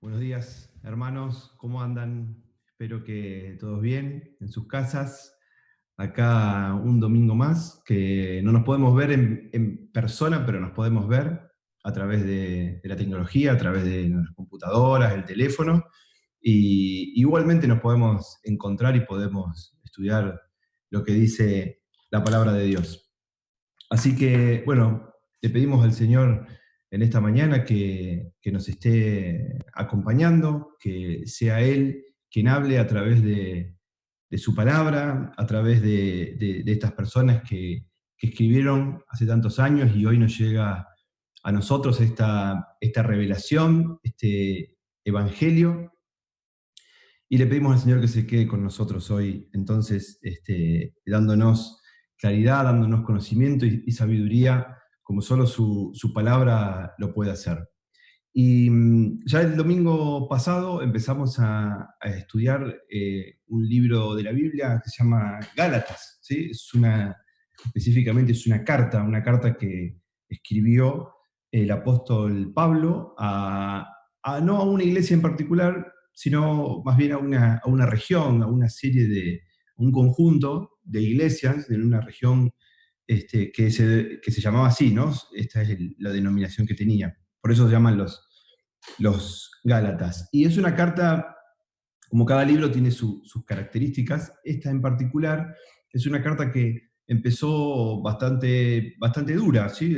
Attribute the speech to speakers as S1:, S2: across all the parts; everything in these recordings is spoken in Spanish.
S1: Buenos días, hermanos, ¿cómo andan? Espero que todos bien en sus casas. Acá un domingo más, que no nos podemos ver en persona, pero nos podemos ver a través de la tecnología, a través de las computadoras, el teléfono, y igualmente nos podemos encontrar y podemos estudiar lo que dice la palabra de Dios. Así que, bueno, le pedimos al Señor en esta mañana que nos esté acompañando, que sea Él quien hable a través de su palabra, a través de estas personas que escribieron hace tantos años y hoy nos llega a nosotros esta revelación, este evangelio. Y le pedimos al Señor que se quede con nosotros hoy, entonces, dándonos claridad, dándonos conocimiento y sabiduría, como solo su palabra lo puede hacer. Y ya el domingo pasado empezamos a estudiar un libro de la Biblia que se llama Gálatas, ¿sí? Específicamente es una carta que escribió el apóstol Pablo no a una iglesia en particular, sino más bien a una región, a una serie un conjunto de iglesias en una región que se llamaba así, ¿no? Esta es la denominación que tenía. Por eso se llaman los Gálatas. Y es una carta, como cada libro tiene sus características, esta en particular es una carta que empezó bastante dura, ¿sí?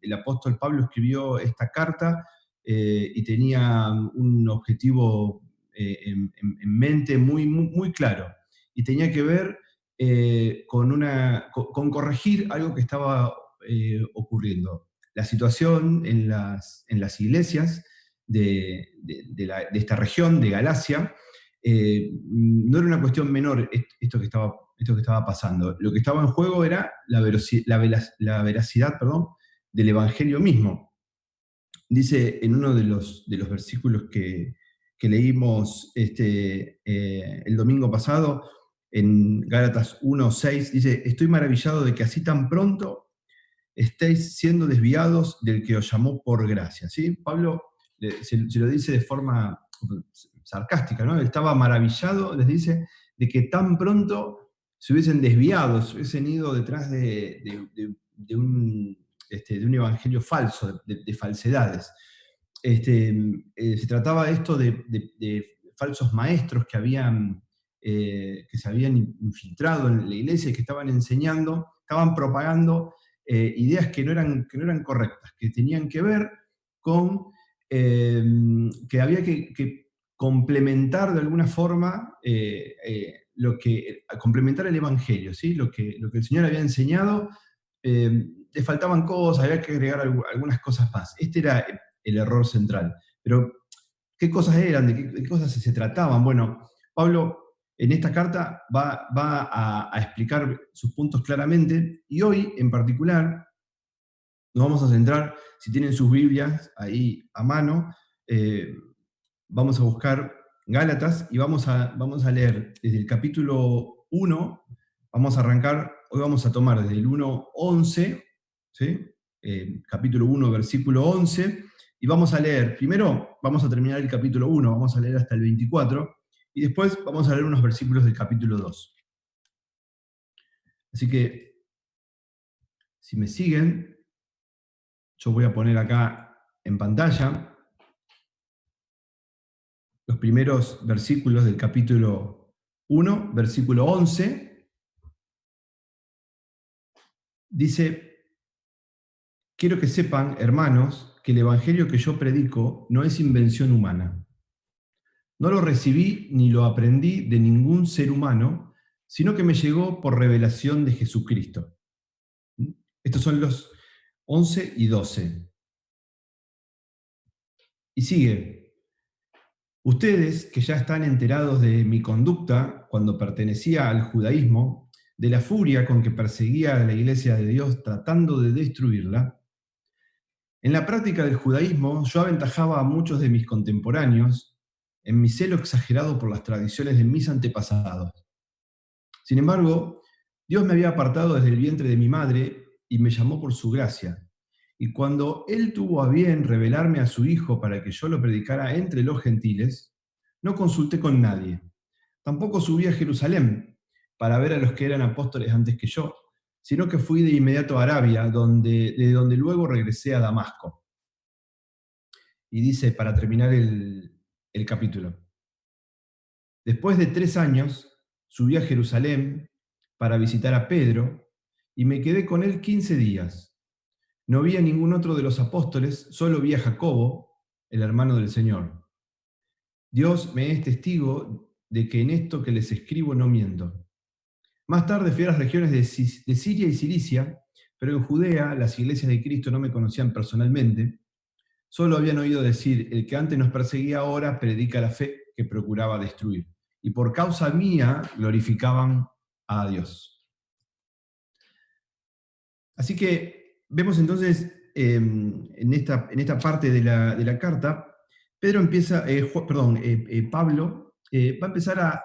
S1: El apóstol Pablo escribió esta carta y tenía un objetivo en mente muy claro, y tenía que ver con corregir algo que estaba ocurriendo. La situación en las iglesias de esta región, de Galacia, no era una cuestión menor esto que estaba pasando. Lo que estaba en juego era la veracidad, perdón, del Evangelio mismo. Dice en uno de los versículos que leímos el domingo pasado, en Gálatas 1:6, dice: estoy maravillado de que así tan pronto estéis siendo desviados del que os llamó por gracia. ¿Sí? Pablo se lo dice de forma sarcástica, ¿no? Él estaba maravillado, les dice, de que tan pronto se hubiesen desviado, se hubiesen ido detrás de un evangelio falso, de falsedades. Se trataba de esto de falsos maestros que se habían infiltrado en la iglesia y que estaban enseñando, estaban propagando ideas que no eran correctas, que tenían que ver con eh, que había que complementar de alguna forma complementar el Evangelio, ¿sí? Lo que el Señor había enseñado, le faltaban cosas, había que agregar algunas cosas más. Este era el error central. Pero, ¿qué cosas eran? ¿De qué cosas se trataban? Bueno, Pablo en esta carta va a explicar sus puntos claramente, y hoy en particular nos vamos a centrar, si tienen sus Biblias ahí a mano, eh, vamos a buscar Gálatas y vamos a leer desde el capítulo 1, vamos a arrancar, hoy vamos a tomar desde el 1:11, ¿sí? Capítulo 1, versículo 11, y vamos a leer, primero vamos a terminar el capítulo 1, vamos a leer hasta el 24, y después vamos a leer unos versículos del capítulo 2. Así que, si me siguen, yo voy a poner acá en pantalla los primeros versículos del capítulo 1, versículo 11. Dice: quiero que sepan, hermanos, que el evangelio que yo predico no es invención humana. No lo recibí ni lo aprendí de ningún ser humano, sino que me llegó por revelación de Jesucristo. Estos son los 11 y 12. Y sigue: ustedes que ya están enterados de mi conducta cuando pertenecía al judaísmo, de la furia con que perseguía a la iglesia de Dios tratando de destruirla, en la práctica del judaísmo yo aventajaba a muchos de mis contemporáneos en mi celo exagerado por las tradiciones de mis antepasados. Sin embargo, Dios me había apartado desde el vientre de mi madre y me llamó por su gracia. Y cuando él tuvo a bien revelarme a su Hijo para que yo lo predicara entre los gentiles, no consulté con nadie. Tampoco subí a Jerusalén para ver a los que eran apóstoles antes que yo, sino que fui de inmediato a Arabia, de donde luego regresé a Damasco. Y dice, para terminar el capítulo, después de 3 años, subí a Jerusalén para visitar a Pedro y me quedé con él 15 días. No vi a ningún otro de los apóstoles, solo vi a Jacobo, el hermano del Señor. Dios me es testigo de que en esto que les escribo no miento. Más tarde fui a las regiones de Siria y Cilicia, pero en Judea las iglesias de Cristo no me conocían personalmente. Solo habían oído decir, el que antes nos perseguía ahora predica la fe que procuraba destruir. Y por causa mía glorificaban a Dios. Así que vemos entonces en esta parte de la carta, Pedro empieza, Pablo va a empezar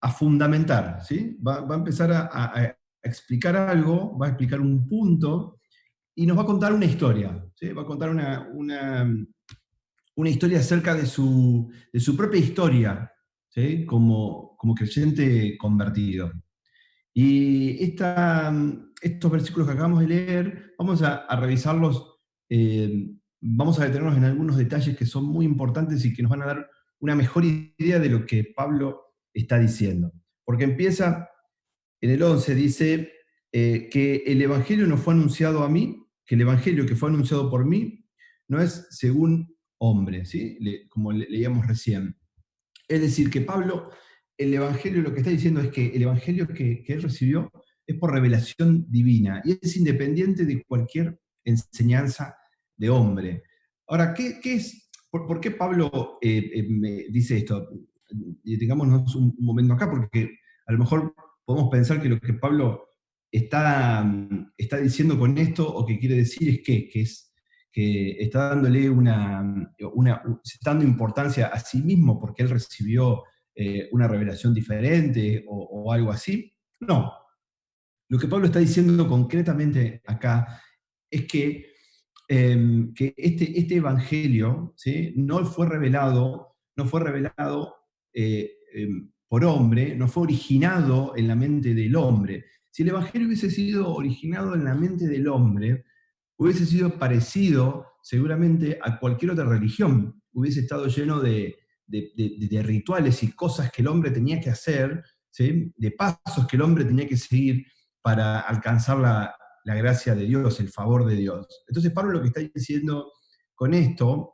S1: a fundamentar, ¿sí? Va a empezar a explicar algo, va a explicar un punto y nos va a contar una historia, ¿sí? Va a contar una historia acerca de su propia historia, ¿sí? Como creyente convertido. Y estos versículos que acabamos de leer, vamos a revisarlos, vamos a detenernos en algunos detalles que son muy importantes y que nos van a dar una mejor idea de lo que Pablo está diciendo. Porque empieza en el 11, dice que el Evangelio no fue anunciado a mí, que el Evangelio que fue anunciado por mí no es según hombre, ¿sí? Como leíamos recién. Es decir, que Pablo, el Evangelio lo que está diciendo es que el Evangelio que él recibió es por revelación divina y es independiente de cualquier enseñanza de hombre. Ahora, ¿qué es? ¿Por qué Pablo me dice esto? Y detengámonos un momento acá, porque a lo mejor podemos pensar que lo que Pablo está diciendo con esto, o que quiere decir es que está dándole está dando importancia a sí mismo porque él recibió una revelación diferente o algo así. No, lo que Pablo está diciendo concretamente acá es que este evangelio, ¿sí? no fue revelado por hombre, no fue originado en la mente del hombre. Si el evangelio hubiese sido originado en la mente del hombre, hubiese sido parecido seguramente a cualquier otra religión. Hubiese estado lleno de rituales y cosas que el hombre tenía que hacer, ¿sí? De pasos que el hombre tenía que seguir para alcanzar la gracia de Dios, el favor de Dios. Entonces Pablo lo que está diciendo con esto,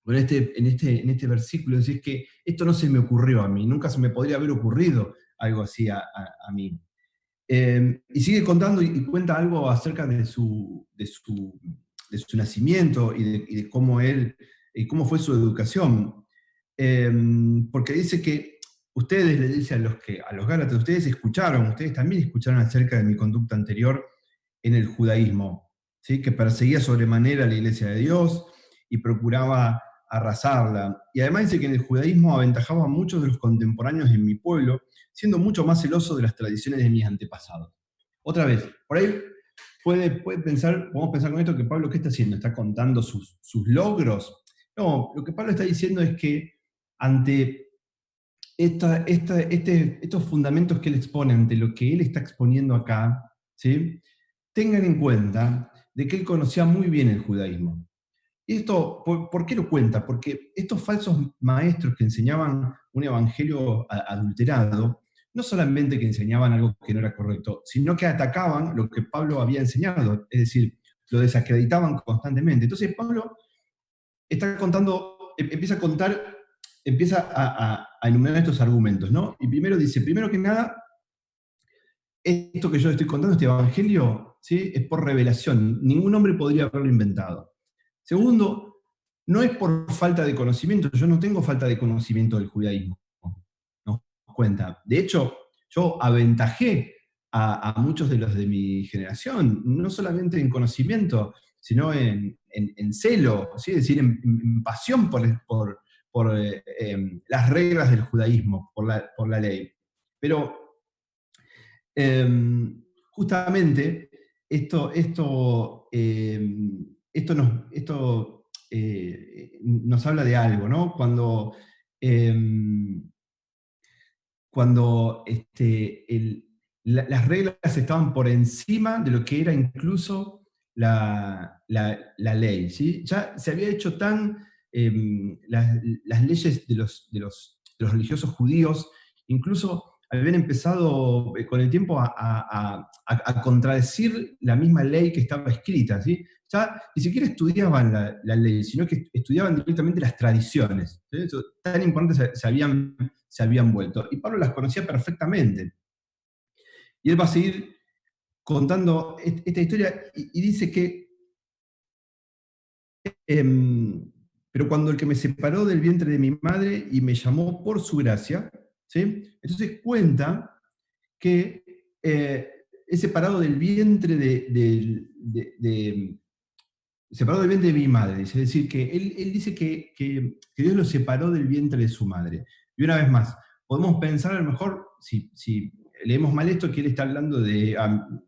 S1: en este versículo, es que esto no se me ocurrió a mí, nunca se me podría haber ocurrido algo así a mí. Y sigue contando y cuenta algo acerca de su nacimiento y de cómo fue su educación. Porque dice que ustedes, le dice a los Gálatas, ustedes también escucharon acerca de mi conducta anterior en el judaísmo, ¿sí? Que perseguía sobremanera a la iglesia de Dios y procuraba arrasarla. Y además dice que en el judaísmo aventajaba a muchos de los contemporáneos en mi pueblo, siendo mucho más celoso de las tradiciones de mis antepasados. Otra vez, por ahí podemos pensar con esto que Pablo, ¿qué está haciendo? ¿Está contando sus logros? No, lo que Pablo está diciendo es que ante estos fundamentos que él expone, ante lo que él está exponiendo acá, ¿sí? Tengan en cuenta de que él conocía muy bien el judaísmo. Y esto, ¿por qué lo cuenta? Porque estos falsos maestros que enseñaban un evangelio adulterado, no solamente que enseñaban algo que no era correcto, sino que atacaban lo que Pablo había enseñado, es decir, lo desacreditaban constantemente. Entonces Pablo está contando, empieza a contar, empieza a enumerar estos argumentos, ¿no? Y primero dice, primero que nada, esto que yo estoy contando, este evangelio, ¿sí? Es por revelación. Ningún hombre podría haberlo inventado. Segundo, no es por falta de conocimiento. Yo no tengo falta de conocimiento del judaísmo. Nos cuenta. De hecho, yo aventajé a muchos de los de mi generación, no solamente en conocimiento, sino en celo, ¿sí? Es decir, en pasión por las reglas del judaísmo, por la ley. Pero justamente nos habla de algo, ¿no? Em, cuando las reglas estaban por encima de lo que era incluso la ley, ¿sí? Ya se había hecho las leyes de los religiosos judíos, incluso habían empezado con el tiempo a contradecir la misma ley que estaba escrita, ¿sí? Ya ni siquiera estudiaban la ley, sino que estudiaban directamente las tradiciones, ¿sí? Eso, tan importantes se habían vuelto. Y Pablo las conocía perfectamente. Y él va a seguir contando esta historia y dice que, pero cuando el que me separó del vientre de mi madre y me llamó por su gracia, ¿sí? Entonces cuenta que es separado del vientre separado del vientre de mi madre, dice. Es decir, que él dice que Dios lo separó del vientre de su madre. Y una vez más, podemos pensar a lo mejor, si leemos mal esto, que él está hablando de,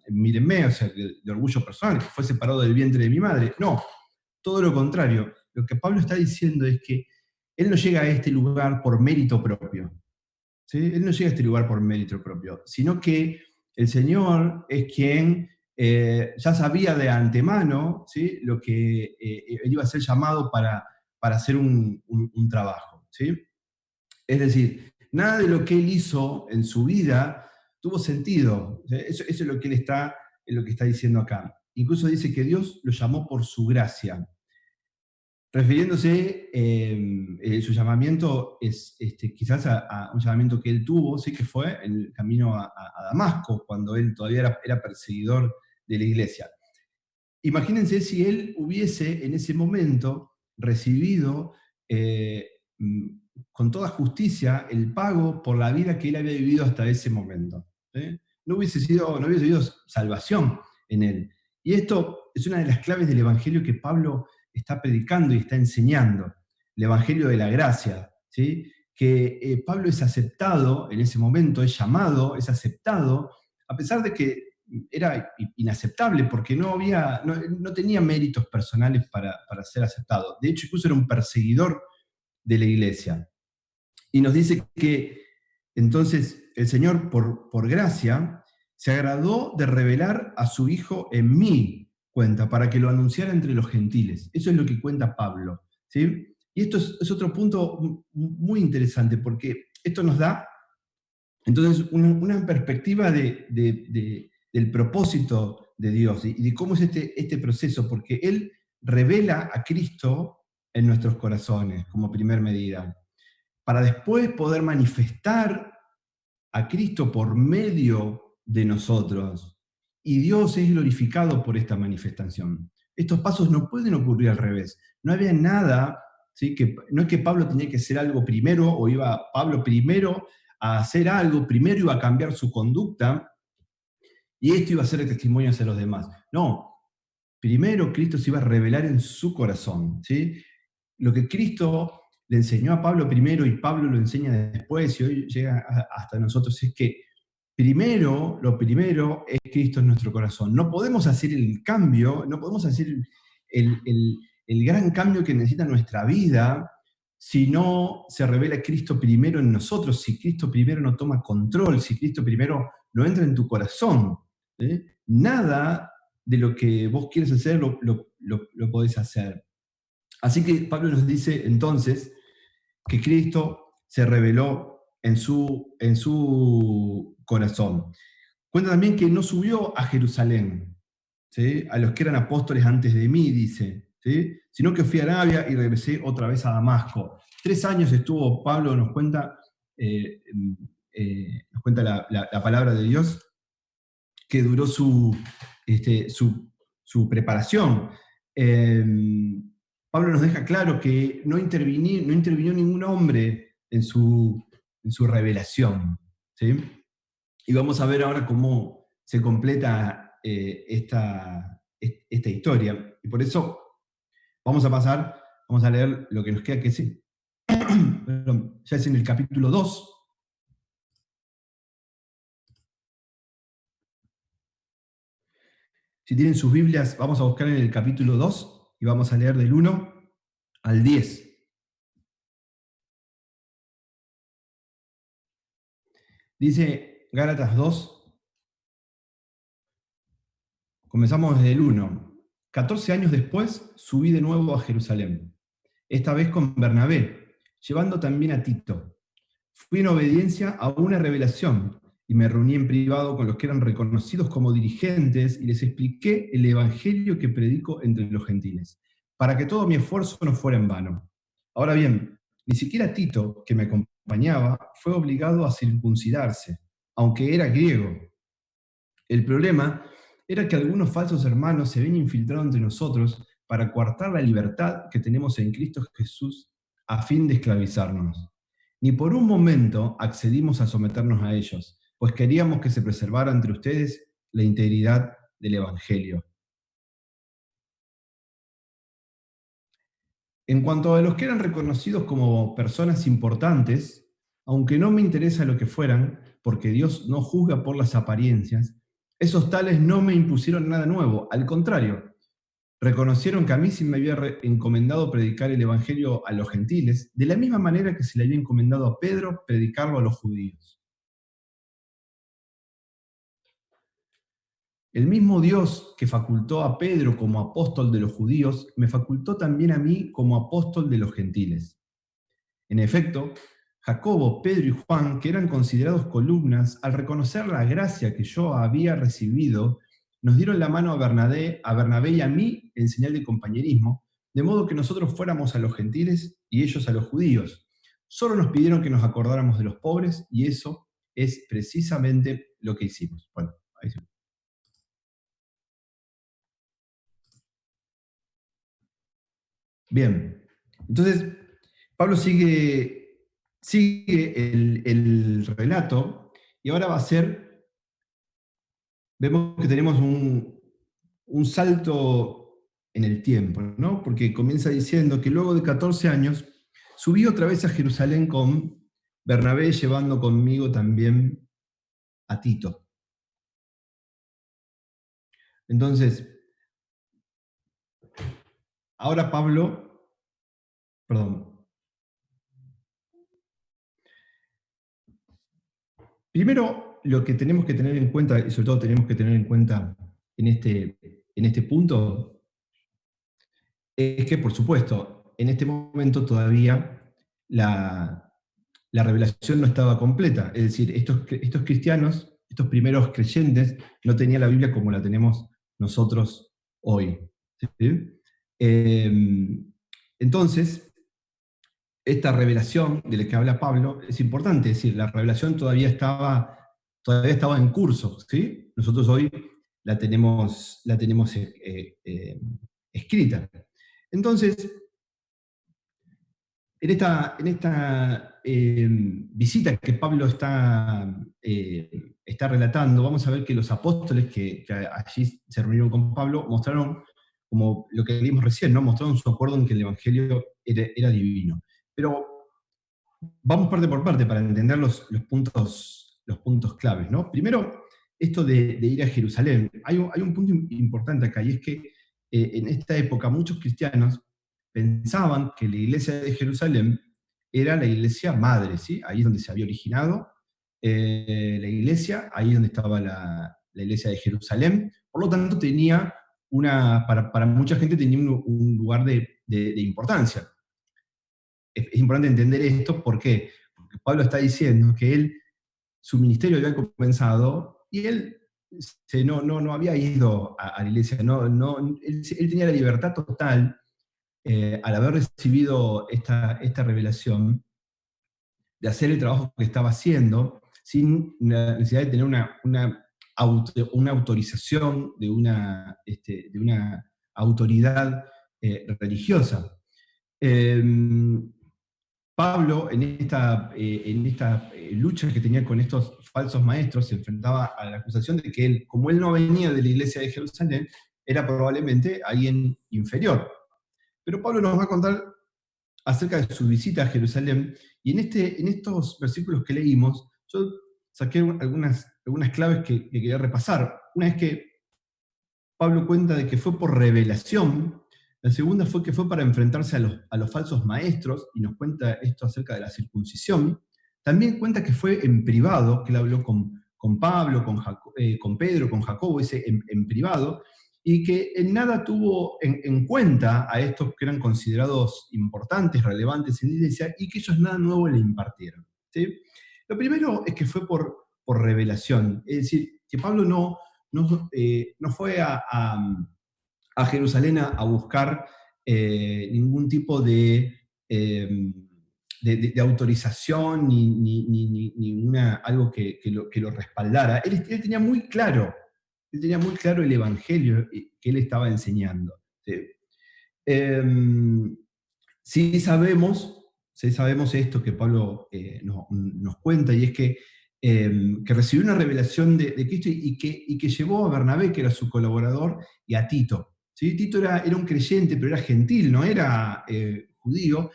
S1: mírenme, o sea, de orgullo personal, que fue separado del vientre de mi madre. No, todo lo contrario. Lo que Pablo está diciendo es que él no llega a este lugar por mérito propio. ¿Sí? Él no llega a este lugar por mérito propio, sino que el Señor es quien ya sabía de antemano, ¿sí? Lo que él iba a ser llamado para hacer un trabajo. ¿Sí? Es decir, nada de lo que él hizo en su vida tuvo sentido. Eso es lo que está diciendo acá. Incluso dice que Dios lo llamó por su gracia. Refiriéndose, su llamamiento es quizás a un llamamiento que él tuvo, sí, que fue el camino a Damasco, cuando él todavía era perseguidor de la iglesia. Imagínense si él hubiese en ese momento recibido eh, mm, con toda justicia el pago por la vida que él había vivido hasta ese momento. ¿Sí? No hubiese sido salvación en él. Y esto es una de las claves del evangelio que Pablo está predicando y está enseñando, el evangelio de la gracia, ¿sí? Que Pablo es aceptado en ese momento, es llamado, es aceptado, a pesar de que era inaceptable porque no tenía méritos personales para ser aceptado. De hecho, incluso era un perseguidor de la iglesia. Y nos dice que entonces el Señor, por gracia, se agradó de revelar a su Hijo en mí, cuenta, para que lo anunciara entre los gentiles. Eso es lo que cuenta Pablo. ¿Sí? Y esto es otro punto muy interesante, porque esto nos da entonces una perspectiva del propósito de Dios y de cómo es este proceso, porque Él revela a Cristo en nuestros corazones como primer medida, para después poder manifestar a Cristo por medio de nosotros. Y Dios es glorificado por esta manifestación. Estos pasos no pueden ocurrir al revés. No había nada, ¿sí? No es que Pablo tenía que hacer algo primero o iba Pablo primero a hacer algo, primero iba a cambiar su conducta y esto iba a ser el testimonio hacia los demás. No, primero Cristo se iba a revelar en su corazón. ¿Sí? Lo que Cristo le enseñó a Pablo primero y Pablo lo enseña después y hoy llega hasta nosotros es que lo primero es Cristo en nuestro corazón. No podemos hacer el cambio, no podemos hacer el gran cambio que necesita nuestra vida si no se revela Cristo primero en nosotros, si Cristo primero no toma control, si Cristo primero no entra en tu corazón. Nada de lo que vos quieres hacer lo podés hacer. Así que Pablo nos dice entonces que Cristo se reveló en su corazón. Cuenta también que no subió a Jerusalén, ¿sí? A los que eran apóstoles antes de mí, dice, ¿sí? Sino que fui a Arabia y regresé otra vez a Damasco. 3 años estuvo Pablo, eh, nos cuenta la palabra de Dios, que duró su preparación. Eh, Pablo nos deja claro que no intervino ningún hombre en su revelación. ¿Sí? Y vamos a ver ahora cómo se completa esta historia. Y por eso vamos a leer lo que nos queda, que sí. Perdón, ya es en el capítulo 2. Si tienen sus Biblias, vamos a buscar en el capítulo 2 y vamos a leer del 1 al 10. Dice Gálatas 2, comenzamos desde el 1. 14 años después subí de nuevo a Jerusalén, esta vez con Bernabé, llevando también a Tito. Fui en obediencia a una revelación y me reuní en privado con los que eran reconocidos como dirigentes y les expliqué el evangelio que predico entre los gentiles, para que todo mi esfuerzo no fuera en vano. Ahora bien, ni siquiera Tito, que me acompañaba, fue obligado a circuncidarse, aunque era griego. El problema era que algunos falsos hermanos se habían infiltrado entre nosotros para coartar la libertad que tenemos en Cristo Jesús a fin de esclavizarnos. Ni por un momento accedimos a someternos a ellos, pues queríamos que se preservara entre ustedes la integridad del Evangelio. En cuanto a los que eran reconocidos como personas importantes, aunque no me interesa lo que fueran, porque Dios no juzga por las apariencias, esos tales no me impusieron nada nuevo, al contrario, reconocieron que a mí se me había encomendado predicar el Evangelio a los gentiles, de la misma manera que se le había encomendado a Pedro predicarlo a los judíos. El mismo Dios que facultó a Pedro como apóstol de los judíos, me facultó también a mí como apóstol de los gentiles. En efecto, Jacobo, Pedro y Juan, que eran considerados columnas, al reconocer la gracia que yo había recibido, nos dieron la mano a Bernabé y a mí en señal de compañerismo, de modo que nosotros fuéramos a los gentiles y ellos a los judíos. Solo nos pidieron que nos acordáramos de los pobres y eso es precisamente lo que hicimos. Bueno, ahí sí. Bien, entonces Pablo sigue el relato y ahora va a ser, vemos que tenemos un salto en el tiempo, ¿no? Porque comienza diciendo que luego de 14 años subí otra vez a Jerusalén con Bernabé, llevando conmigo también a Tito. Entonces, ahora Pablo, perdón, primero lo que tenemos que tener en cuenta, y sobre todo tenemos que tener en cuenta en este punto, es que, por supuesto, en este momento todavía la, la revelación no estaba completa. Es decir, estos cristianos, estos primeros creyentes, no tenían la Biblia como la tenemos nosotros hoy. ¿Sí? Entonces, esta revelación de la que habla Pablo es importante, es decir, la revelación todavía estaba en curso. ¿Sí? Nosotros hoy la tenemos escrita. Entonces, en esta visita que Pablo está relatando, vamos a ver que los apóstoles que allí se reunieron con Pablo mostraron, como lo que vimos recién, ¿no? Mostraron su acuerdo en que el Evangelio era divino. Pero vamos parte por parte para entender los puntos claves, ¿no? Primero, esto de ir a Jerusalén. Hay un punto importante acá, y es que en esta época muchos cristianos pensaban que la iglesia de Jerusalén era la iglesia madre, ¿sí? Ahí es donde se había originado la iglesia, ahí es donde estaba la iglesia de Jerusalén. Por lo tanto, para mucha gente tenía un lugar de importancia. Es importante entender esto, ¿por qué? Porque Pablo está diciendo que su ministerio había comenzado y él no había ido a la iglesia, él tenía la libertad total al haber recibido esta revelación de hacer el trabajo que estaba haciendo sin la necesidad de tener una autorización de una autoridad religiosa. Eh, Pablo, en esta lucha que tenía con estos falsos maestros, se enfrentaba a la acusación de que él, como él no venía de la iglesia de Jerusalén, era probablemente alguien inferior. Pero Pablo nos va a contar acerca de su visita a Jerusalén, y en estos versículos que leímos, yo saqué algunas claves que quería repasar. Una es que Pablo cuenta de que fue por revelación. La segunda fue que fue para enfrentarse a los falsos maestros, y nos cuenta esto acerca de la circuncisión. También cuenta que fue en privado, que él habló con Pablo, con Pedro, con Jacobo, ese en privado, y que en nada tuvo en cuenta a estos que eran considerados importantes, relevantes en la iglesia, y que ellos nada nuevo le impartieron. ¿Sí? Lo primero es que fue por revelación, es decir, que Pablo no fue a Jerusalén a buscar ningún tipo eh, de autorización ni algo que lo respaldara. Él tenía muy claro el evangelio que él estaba enseñando. ¿Sí? Eh, sí sabemos esto que Pablo nos cuenta, y es que recibió una revelación de Cristo, y que llevó a Bernabé, que era su colaborador, y a Tito. ¿Sí? Tito era un creyente, pero era gentil, no era judío,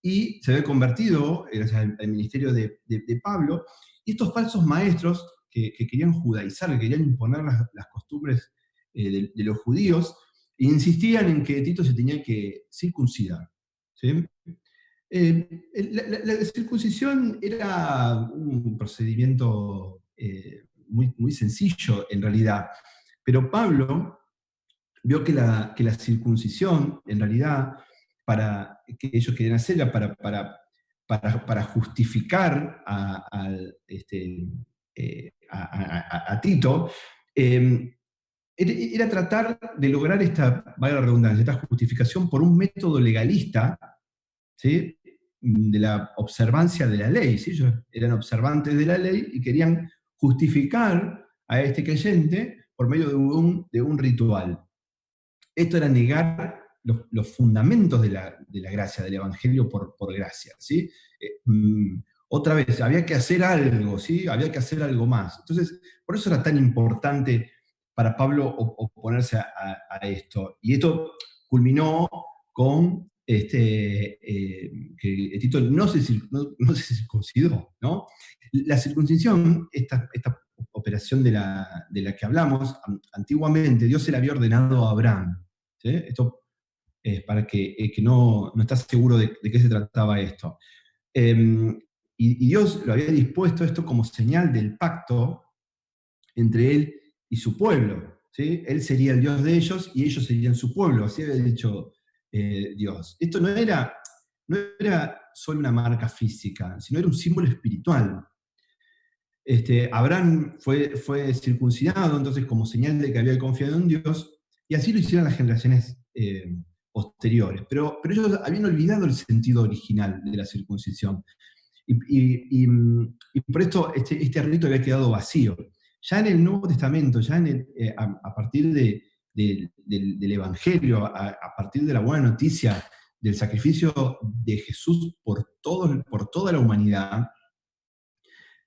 S1: y se había convertido gracias al ministerio de Pablo. Y estos falsos maestros que querían judaizar, que querían imponer las costumbres de los judíos, insistían en que Tito se tenía que circuncidar. ¿Sí? La circuncisión era un procedimiento muy sencillo en realidad, pero Pablo vio que la circuncisión, en realidad, que ellos querían hacer, era para justificar a Tito, era tratar de lograr valga la redundancia, esta justificación por un método legalista, ¿sí? De la observancia de la ley. ¿Sí? Ellos eran observantes de la ley y querían justificar a este creyente por medio de un ritual. Esto era negar los fundamentos de la gracia, del Evangelio por gracia. ¿Sí? Otra vez, había que hacer algo, ¿sí? Había que hacer algo más. Entonces, por eso era tan importante para Pablo oponerse a esto. Y esto culminó con que Tito no se circuncidó, ¿no? La circuncisión, esta operación de la que hablamos, antiguamente Dios se la había ordenado a Abraham. ¿Sí? Esto es para que no está seguro de qué se trataba esto. Y Dios lo había dispuesto esto como señal del pacto entre él y su pueblo. ¿Sí? Él sería el Dios de ellos y ellos serían su pueblo, así había dicho Dios. Esto no era solo una marca física, sino era un símbolo espiritual. Abraham fue circuncidado, entonces, como señal de que había confiado en Dios, y así lo hicieron las generaciones posteriores. Pero ellos habían olvidado el sentido original de la circuncisión. Y por esto este rito había quedado vacío. Ya en el Nuevo Testamento, a partir del Evangelio, a partir de la buena noticia del sacrificio de Jesús por toda la humanidad,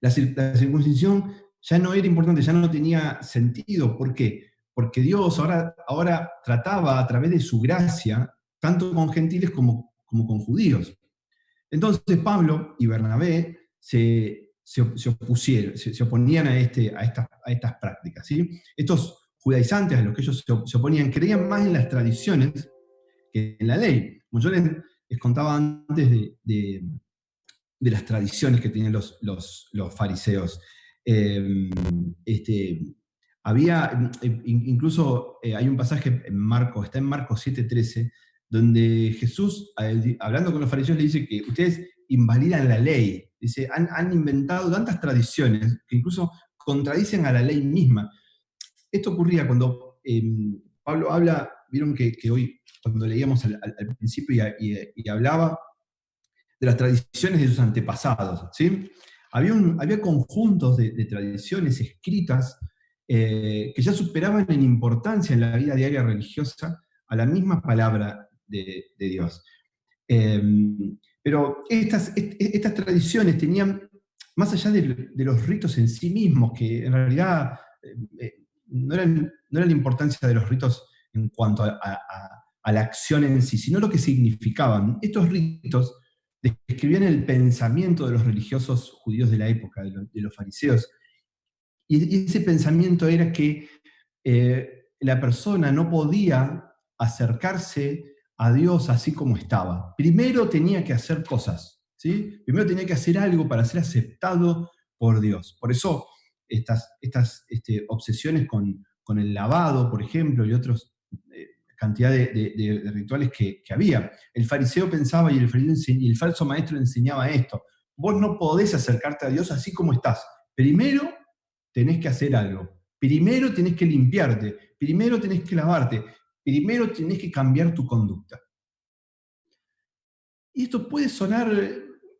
S1: la circuncisión ya no era importante, ya no tenía sentido. ¿Por qué? Porque Dios ahora trataba a través de su gracia, tanto con gentiles como con judíos. Entonces Pablo y Bernabé se oponían a estas prácticas. ¿Sí? Estos judaizantes a los que ellos se oponían creían más en las tradiciones que en la ley. Como yo les contaba antes de las tradiciones que tenían los fariseos. Eh, este, incluso hay un pasaje está en Marcos 7:13, donde Jesús, hablando con los fariseos, le dice que ustedes invalidan la ley. Dice, han inventado tantas tradiciones que incluso contradicen a la ley misma. Esto ocurría cuando Pablo habla, vieron que hoy, cuando leíamos al principio y hablaba de las tradiciones de sus antepasados. ¿Sí? Había conjuntos de tradiciones escritas que ya superaban en importancia en la vida diaria religiosa a la misma palabra de Dios. Eh, pero estas tradiciones tenían, más allá de los ritos en sí mismos, que en realidad no era la importancia de los ritos en cuanto a la acción en sí, sino lo que significaban. Estos ritos describían el pensamiento de los religiosos judíos de la época, de los fariseos. Y ese pensamiento era que la persona no podía acercarse a Dios así como estaba. Primero tenía que hacer cosas, ¿sí? Primero tenía que hacer algo para ser aceptado por Dios. Por eso estas obsesiones con el lavado, por ejemplo, y otros cantidad de rituales que había. El fariseo pensaba y el falso maestro enseñaba esto. Vos no podés acercarte a Dios así como estás. Primero tenés que hacer algo. Primero tenés que limpiarte. Primero tenés que lavarte. Primero tenés que cambiar tu conducta. Y esto puede sonar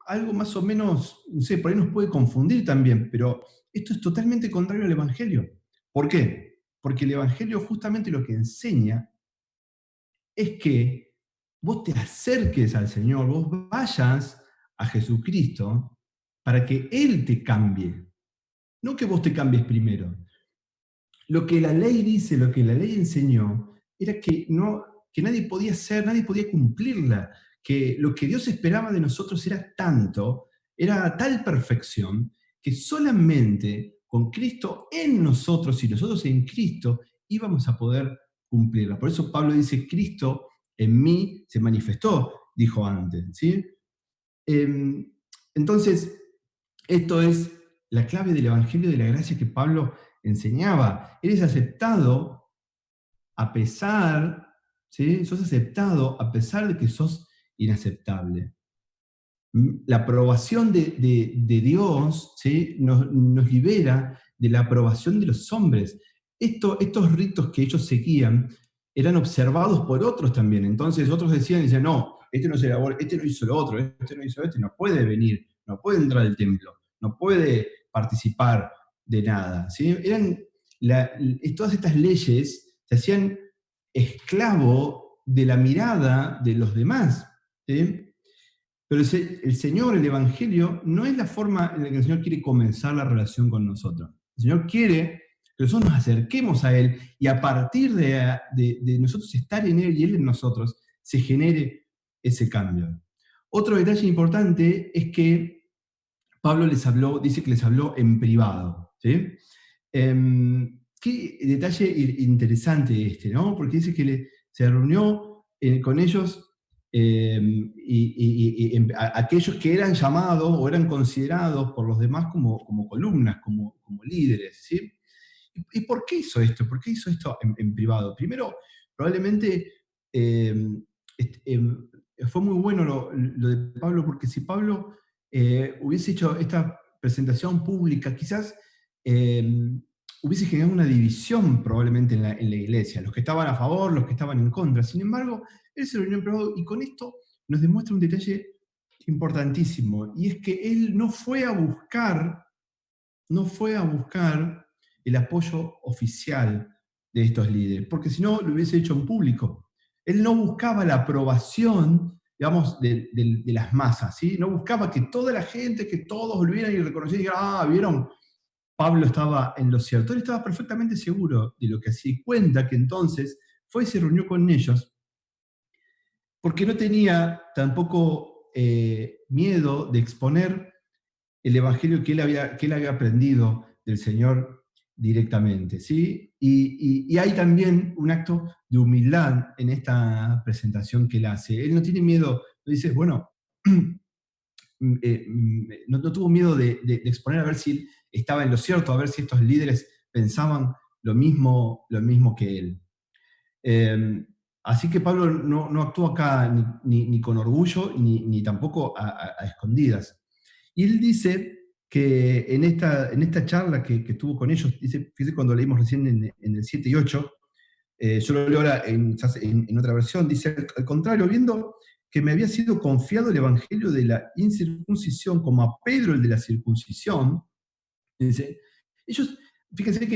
S1: algo más o menos, no sé, por ahí nos puede confundir también, pero esto es totalmente contrario al Evangelio. ¿Por qué? Porque el Evangelio justamente lo que enseña es que vos te acerques al Señor, vos vayas a Jesucristo para que Él te cambie, no que vos te cambies primero. Lo que la ley dice, lo que la ley enseñó, era que nadie podía hacer, nadie podía cumplirla, que lo que Dios esperaba de nosotros era tanto, era tal perfección, que solamente con Cristo en nosotros y nosotros en Cristo íbamos a poder cumplirla. Por eso Pablo dice, Cristo en mí se manifestó, dijo antes. ¿Sí? Entonces, esto es la clave del Evangelio de la Gracia que Pablo enseñaba. Eres aceptado a pesar, ¿sí? Sos aceptado a pesar de que sos inaceptable. La aprobación de Dios, ¿sí? nos libera de la aprobación de los hombres. Estos ritos que ellos seguían eran observados por otros también. Entonces otros decían, no, este no se lavó, este no hizo lo otro, este no hizo esto, no puede venir, no puede entrar al templo, no puede participar de nada. ¿Sí? Todas estas leyes se hacían esclavo de la mirada de los demás. ¿Sí? Pero el Señor, el Evangelio, no es la forma en la que el Señor quiere comenzar la relación con nosotros. El Señor quiere que nosotros nos acerquemos a Él y a partir de nosotros estar en Él y Él en nosotros, se genere ese cambio. Otro detalle importante es que Pablo dice que les habló en privado. ¿Sí? Qué detalle interesante este, ¿no? Porque dice que se reunió con ellos aquellos que eran llamados o eran considerados por los demás como columnas, como líderes. ¿Sí? ¿Y por qué hizo esto? ¿Por qué hizo esto en privado? Primero, probablemente fue muy bueno lo de Pablo, porque si Pablo hubiese hecho esta presentación pública, quizás hubiese generado una división probablemente en la iglesia, los que estaban a favor, los que estaban en contra. Sin embargo, él se reunió en privado y con esto nos demuestra un detalle importantísimo, y es que él no fue a buscar el apoyo oficial de estos líderes, porque si no lo hubiese hecho en público. Él no buscaba la aprobación, digamos, de las masas, ¿sí? No buscaba que toda la gente, que todos volvieran y reconocieran y dijeran, vieron, Pablo estaba en lo cierto. Él estaba perfectamente seguro de lo que hacía y cuenta que entonces fue y se reunió con ellos porque no tenía tampoco miedo de exponer el evangelio que él había aprendido del Señor directamente. ¿Sí? Y hay también un acto de humildad en esta presentación que él hace. Él no tiene miedo, dice, bueno, no tuvo miedo de exponer a ver si él estaba en lo cierto, a ver si estos líderes pensaban lo mismo que él. Así que Pablo no actuó acá ni con orgullo ni tampoco a escondidas. Y él dice que en esta charla que tuvo con ellos, fíjese cuando leímos recién en el 7 y 8, yo lo leo ahora en otra versión, dice, al contrario, viendo que me había sido confiado el evangelio de la incircuncisión como a Pedro el de la circuncisión, dice, ellos, fíjense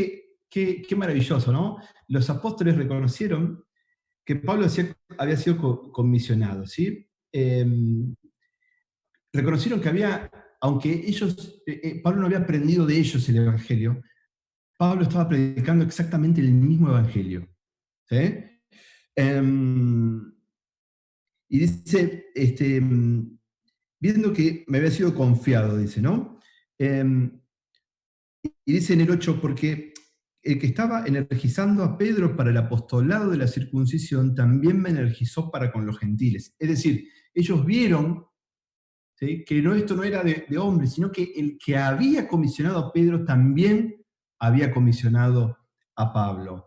S1: qué maravilloso, ¿no? Los apóstoles reconocieron que Pablo había sido comisionado, ¿sí? Reconocieron que aunque Pablo no había aprendido de ellos el evangelio, Pablo estaba predicando exactamente el mismo evangelio. ¿Sí? Em, y dice, viendo que me había sido confiado, dice, ¿no? Y dice en el 8, porque el que estaba energizando a Pedro para el apostolado de la circuncisión, también me energizó para con los gentiles. Es decir, ellos vieron, ¿sí?, que esto no era de hombre, sino que el que había comisionado a Pedro también había comisionado a Pablo.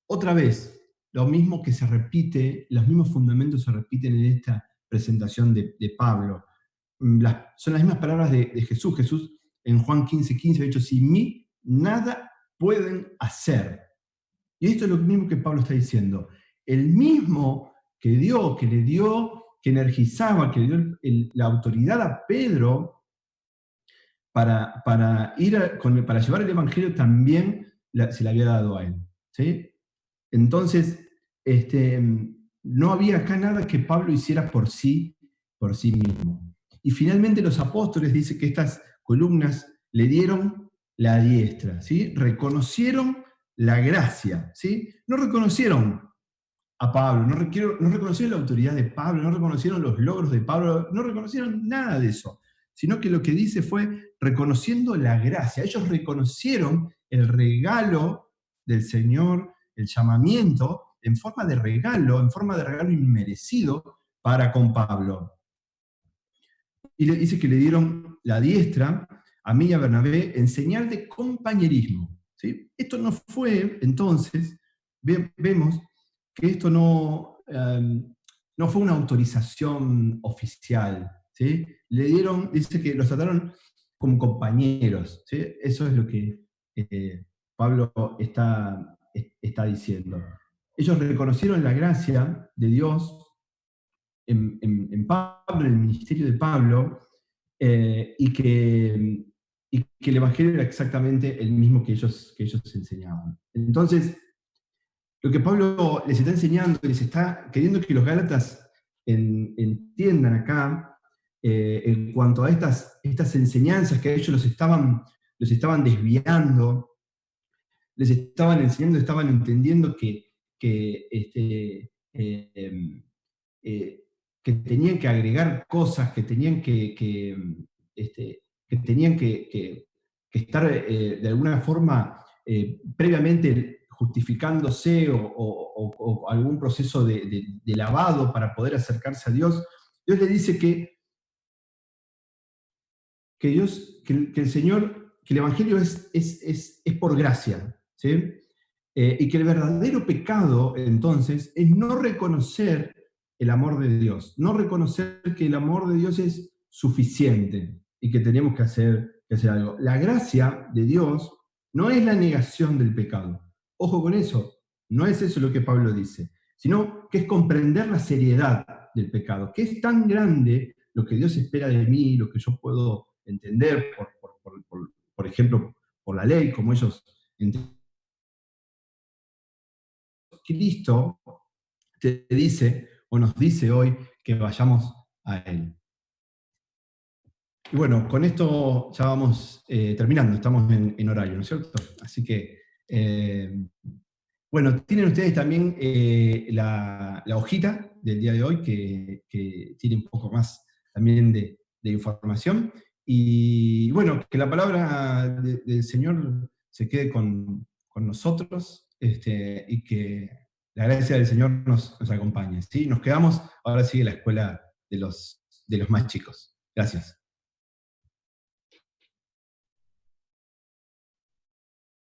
S1: Otra vez, lo mismo que se repite, los mismos fundamentos se repiten en esta presentación de Pablo. Son las mismas palabras de Jesús. Jesús en Juan 15:15 ha dicho: sin mí nada pueden hacer. Y esto es lo mismo que Pablo está diciendo. El mismo que le dio, que energizaba, que le dio la autoridad a Pedro para para llevar el Evangelio, también se le había dado a él. ¿Sí? Entonces, no había acá nada que Pablo hiciera por sí mismo. Y finalmente los apóstoles dicen que estas columnas le dieron la diestra, ¿sí? Reconocieron la gracia, ¿sí? No reconocieron a Pablo, no reconocieron la autoridad de Pablo, no reconocieron los logros de Pablo, no reconocieron nada de eso, sino que lo que dice fue reconociendo la gracia. Ellos reconocieron el regalo del Señor, el llamamiento, en forma de regalo inmerecido para con Pablo. Y le dice que le dieron la diestra a mí y a Bernabé en señal de compañerismo. ¿Sí? Esto no fue, entonces, vemos que esto no fue una autorización oficial. ¿Sí? Dice que los trataron como compañeros. ¿Sí? Eso es lo que Pablo está diciendo. Ellos reconocieron la gracia de Dios en Pablo, en el ministerio de Pablo, y que el Evangelio era exactamente el mismo que ellos enseñaban. Entonces, lo que Pablo les está enseñando, les está queriendo que los Gálatas entiendan acá, en cuanto a estas enseñanzas que a ellos los estaban desviando, les estaban enseñando, estaban entendiendo que tenían que agregar cosas, que tenían que estar de alguna forma previamente justificándose o algún proceso de lavado para poder acercarse a Dios. Dios le dice que el Señor, que el Evangelio es por gracia, ¿sí? Y que el verdadero pecado, entonces, es no reconocer el amor de Dios, no reconocer que el amor de Dios es suficiente y que tenemos que hacer algo. La gracia de Dios no es la negación del pecado. Ojo con eso, no es eso lo que Pablo dice, sino que es comprender la seriedad del pecado, que es tan grande lo que Dios espera de mí, lo que yo puedo entender, por ejemplo, por la ley, como ellos entienden. Cristo te dice o nos dice hoy que vayamos a Él. Y bueno, con esto ya vamos terminando, estamos en horario, ¿no es cierto? Así que, bueno, tienen ustedes también la hojita del día de hoy que tiene un poco más también de información. Y bueno, que la palabra del Señor se quede con nosotros, y que la gracia del Señor nos acompañe. ¿Sí? Nos quedamos, ahora sigue la escuela de los más chicos. Gracias.